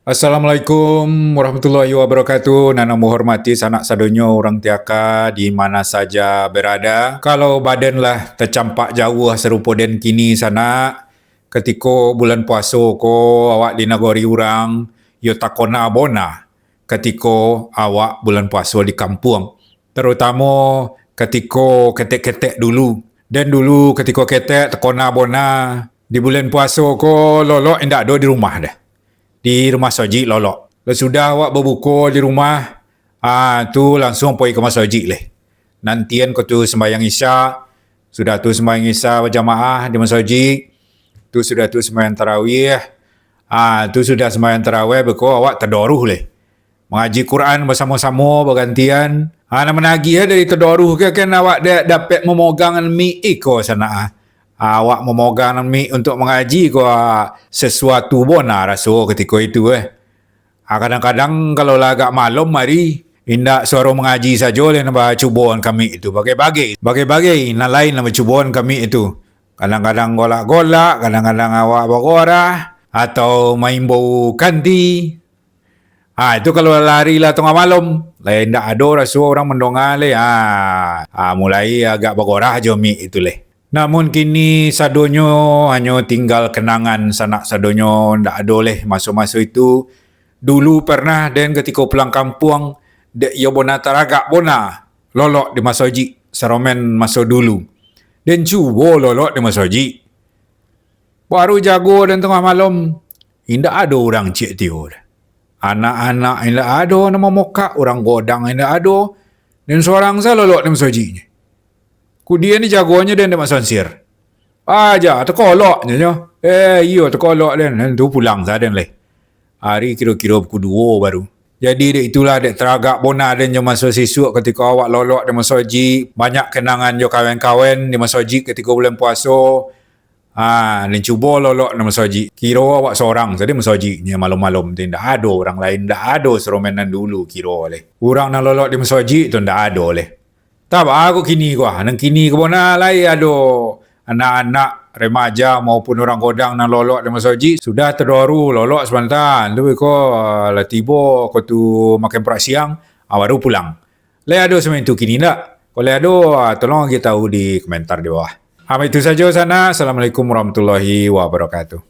Assalamualaikum warahmatullahi wabarakatuh. Nana menghormati sanak sadonyo orang tiaka di mana saja berada. Kalau badan lah tercampak jauh serupa den kini sana, ketika bulan puasa ko awak di negeri orang, yo takona bona ketika awak bulan puasa di kampung. Terutama ketika ketek-ketek dulu. Dan dulu ketika ketek takona bona di bulan puasa ko lolok indak ada di rumah dah. Di rumah soji lolok. Sudah awak berbuka di rumah, tu langsung pergi ke masjid leh. Nantian kau tu sembahyang isya, sudah tu sembahyang isya berjamaah di masjid, tu sudah tu sembahyang tarawih, tu sudah sembahyang tarawih berko awak terdoruh leh. Mengaji Quran bersama-sama bergantian. Nak menagih dari terdoruh ke kan awak dapat memegang mic ko sana. Awak memegang mic untuk mengaji ko sesuatu bona rasa ketika itu kadang-kadang kalau agak malam mari indak suara mengaji saja oleh nak cubaan kami itu bagai-bagai nak lain nak cubaan kami itu kadang-kadang golak-golak, kadang-kadang awak bergorah atau main bau kanti. Itu kalau lari lah tengah malam lain tak ada rasa orang mendongar leh. Mulai agak bergorah je mic itu leh. Namun kini sadonyo hanya tinggal kenangan sanak sadonyo ndak ada leh masa-masa itu. Dulu pernah dan ketika pulang kampung dek yo bona taragak bona lolok di masjid seromen masa dulu. Dan cuba lolok di masjid. Baru jago dan tengah malam indak ada orang cik tio. Anak-anak indak ada nama mokak, orang godang indak ada. Dan seorang saya lolok di masjid. Dia ni jagoannya dan dia masuk sir. Aja terkolok je. Iyo terkolok dan tu pulang saden leh. Hari kira-kira pukul 2 baru. Jadi dia itulah dia teragak bona dan je masuk sisuk ketika awak lolok di masjid. Banyak kenangan jo kawan-kawan di masjid ketika bulan puasa. Dan cuba lolok di masjid. Kira awak seorang saja masjid ni malam-malam tu ndak ada orang lain, ndak ada seromenan dulu kira leh. Orang nak lolok di masjid tu ndak ada leh. Tak aku kini nang kini ke bona lai ada anak-anak remaja maupun orang godang nang lolok di masjid sudah terdoru lolok sebentar tu ko la tiba ko tu makan perak siang baru pulang. Lai ada semua itu kini tak? Kalau ada tolong kita tahu di komentar di bawah. Itu saja sana. Assalamualaikum warahmatullahi wabarakatuh.